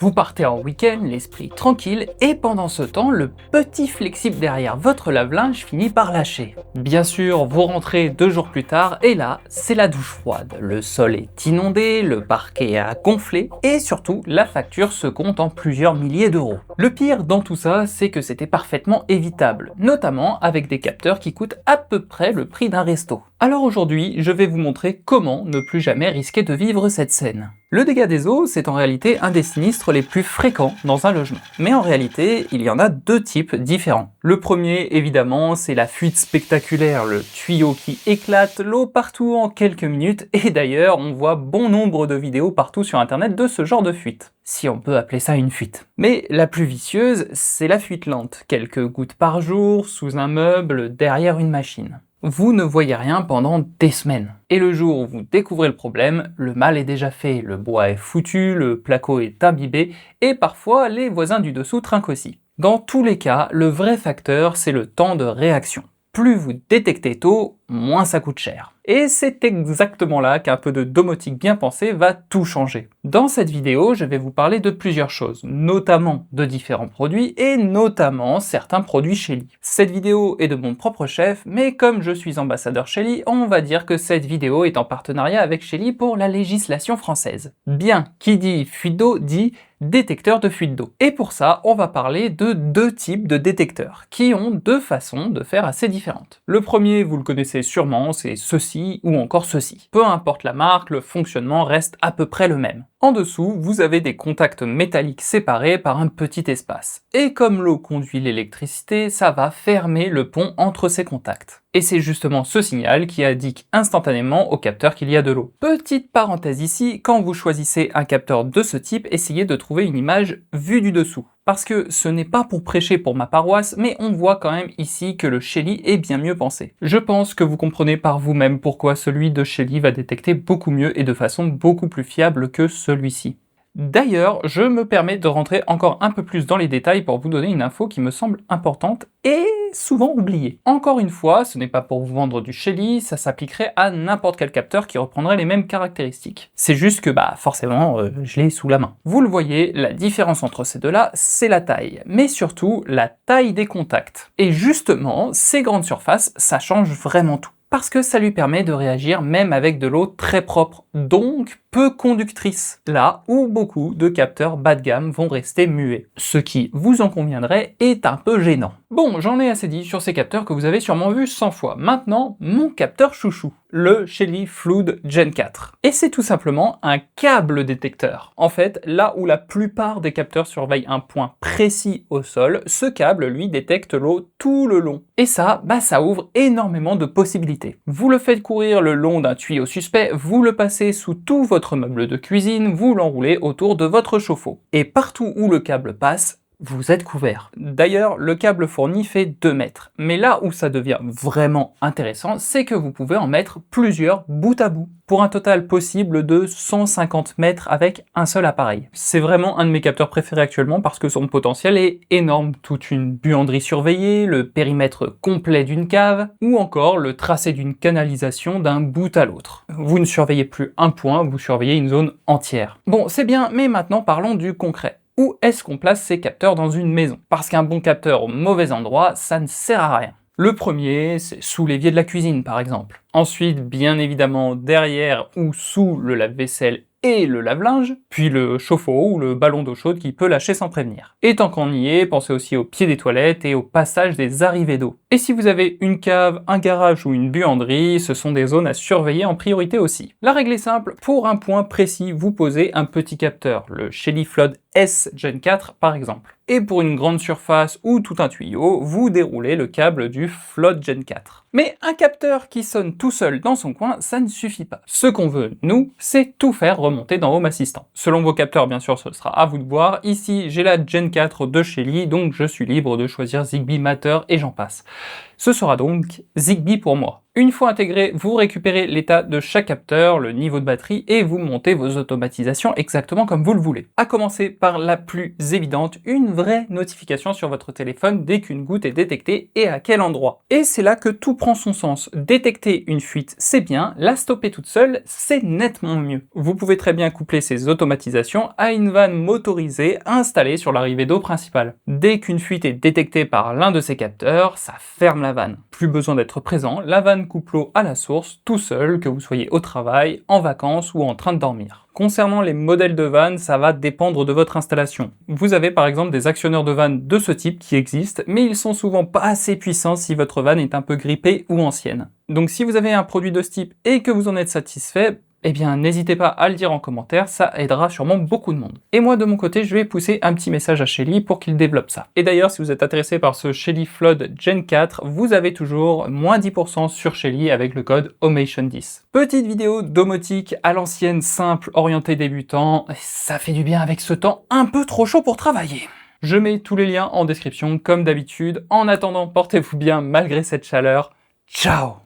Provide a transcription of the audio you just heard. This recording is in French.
Vous partez en week-end, l'esprit tranquille, et pendant ce temps, le petit flexible derrière votre lave-linge finit par lâcher. Bien sûr, vous rentrez 2 jours plus tard, et là, c'est la douche froide. Le sol est inondé, le parquet a gonflé, et surtout, la facture se compte en plusieurs milliers d'euros. Le pire dans tout ça, c'est que c'était parfaitement évitable, notamment avec des capteurs qui coûtent à peu près le prix d'un resto. Alors aujourd'hui, je vais vous montrer comment ne plus jamais risquer de vivre cette scène. Le dégât des eaux, c'est en réalité un des sinistres les plus fréquents dans un logement. Mais en réalité, il y en a 2 types différents. Le premier, évidemment, c'est la fuite spectaculaire, le tuyau qui éclate, l'eau partout en quelques minutes, et d'ailleurs, on voit bon nombre de vidéos partout sur internet de ce genre de fuite. Si on peut appeler ça une fuite. Mais la plus vicieuse, c'est la fuite lente. Quelques gouttes par jour, sous un meuble, derrière une machine. Vous ne voyez rien pendant des semaines. Et le jour où vous découvrez le problème, le mal est déjà fait, le bois est foutu, le placo est imbibé, et parfois les voisins du dessous trinquent aussi. Dans tous les cas, le vrai facteur, c'est le temps de réaction. Plus vous détectez tôt, moins ça coûte cher. Et c'est exactement là qu'un peu de domotique bien pensée va tout changer. Dans cette vidéo, je vais vous parler de plusieurs choses, notamment de différents produits et notamment certains produits Shelly. Cette vidéo est de mon propre chef, mais comme je suis ambassadeur Shelly, on va dire que cette vidéo est en partenariat avec Shelly pour la législation française. Bien, qui dit fuite d'eau dit détecteur de fuite d'eau. Et pour ça, on va parler de 2 types de détecteurs, qui ont 2 façons de faire assez différentes. Le premier, vous le connaissez sûrement, c'est ceci ou encore ceci. Peu importe la marque, le fonctionnement reste à peu près le même. En dessous, vous avez des contacts métalliques séparés par un petit espace. Et comme l'eau conduit l'électricité, ça va fermer le pont entre ces contacts. Et c'est justement ce signal qui indique instantanément au capteur qu'il y a de l'eau. Petite parenthèse ici, quand vous choisissez un capteur de ce type, essayez de trouver une image vue du dessous. Parce que ce n'est pas pour prêcher pour ma paroisse, mais on voit quand même ici que le Shelly est bien mieux pensé. Je pense que vous comprenez par vous-même pourquoi celui de Shelly va détecter beaucoup mieux et de façon beaucoup plus fiable que celui-ci. D'ailleurs, je me permets de rentrer encore un peu plus dans les détails pour vous donner une info qui me semble importante et souvent oubliée. Encore une fois, ce n'est pas pour vous vendre du Shelly, ça s'appliquerait à n'importe quel capteur qui reprendrait les mêmes caractéristiques. C'est juste que forcément, je l'ai sous la main. Vous le voyez, la différence entre ces deux-là, c'est la taille, mais surtout la taille des contacts. Et justement, ces grandes surfaces, ça change vraiment tout. Parce que ça lui permet de réagir même avec de l'eau très propre, donc peu conductrice, là où beaucoup de capteurs bas de gamme vont rester muets. Ce qui, vous en conviendrez, est un peu gênant. Bon, j'en ai assez dit sur ces capteurs que vous avez sûrement vu 100 fois. Maintenant, mon capteur chouchou, le Shelly Flood Gen 4. Et c'est tout simplement un câble détecteur. En fait, là où la plupart des capteurs surveillent un point précis au sol, ce câble, lui, détecte l'eau tout le long. Et ça, ça ouvre énormément de possibilités. Vous le faites courir le long d'un tuyau suspect, vous le passez sous tout votre meuble de cuisine, vous l'enroulez autour de votre chauffe-eau. Et partout où le câble passe, vous êtes couvert. D'ailleurs, le câble fourni fait 2 mètres. Mais là où ça devient vraiment intéressant, c'est que vous pouvez en mettre plusieurs bout à bout, pour un total possible de 150 mètres avec un seul appareil. C'est vraiment un de mes capteurs préférés actuellement parce que son potentiel est énorme. Toute une buanderie surveillée, le périmètre complet d'une cave, ou encore le tracé d'une canalisation d'un bout à l'autre. Vous ne surveillez plus un point, vous surveillez une zone entière. Bon, c'est bien, mais maintenant parlons du concret. Où est-ce qu'on place ces capteurs dans une maison? Parce qu'un bon capteur au mauvais endroit, ça ne sert à rien. Le premier, c'est sous l'évier de la cuisine par exemple. Ensuite, bien évidemment, derrière ou sous le lave-vaisselle et le lave-linge, puis le chauffe-eau ou le ballon d'eau chaude qui peut lâcher sans prévenir. Et tant qu'on y est, pensez aussi au pied des toilettes et au passage des arrivées d'eau. Et si vous avez une cave, un garage ou une buanderie, ce sont des zones à surveiller en priorité aussi. La règle est simple, pour un point précis, vous posez un petit capteur, le Shelly Flood S Gen 4 par exemple. Et pour une grande surface ou tout un tuyau, vous déroulez le câble du Flood Gen 4. Mais un capteur qui sonne tout seul dans son coin, ça ne suffit pas. Ce qu'on veut, nous, c'est tout faire remonter dans Home Assistant. Selon vos capteurs, bien sûr, ce sera à vous de voir. Ici, j'ai la Gen 4 de Shelly, donc je suis libre de choisir Zigbee, Matter et j'en passe. Ce sera donc Zigbee pour moi. Une fois intégré, vous récupérez l'état de chaque capteur, le niveau de batterie, et vous montez vos automatisations exactement comme vous le voulez. À commencer par la plus évidente, une vraie notification sur votre téléphone dès qu'une goutte est détectée et à quel endroit. Et c'est là que tout prend son sens. Détecter une fuite, c'est bien, la stopper toute seule, c'est nettement mieux. Vous pouvez très bien coupler ces automatisations à une vanne motorisée installée sur l'arrivée d'eau principale. Dès qu'une fuite est détectée par l'un de ces capteurs, ça ferme la vanne. Plus besoin d'être présent, la vanne coupe l'eau à la source, tout seul, que vous soyez au travail, en vacances ou en train de dormir. Concernant les modèles de vannes, ça va dépendre de votre installation. Vous avez par exemple des actionneurs de vannes de ce type qui existent, mais ils sont souvent pas assez puissants si votre vanne est un peu grippée ou ancienne. Donc si vous avez un produit de ce type et que vous en êtes satisfait, eh bien n'hésitez pas à le dire en commentaire, ça aidera sûrement beaucoup de monde. Et moi de mon côté, je vais pousser un petit message à Shelly pour qu'il développe ça. Et d'ailleurs, si vous êtes intéressé par ce Shelly Flood Gen 4, vous avez toujours moins 10% sur Shelly avec le code OMATION10. Petite vidéo domotique à l'ancienne, simple, orientée débutant, ça fait du bien avec ce temps un peu trop chaud pour travailler. Je mets tous les liens en description comme d'habitude. En attendant, portez-vous bien malgré cette chaleur. Ciao!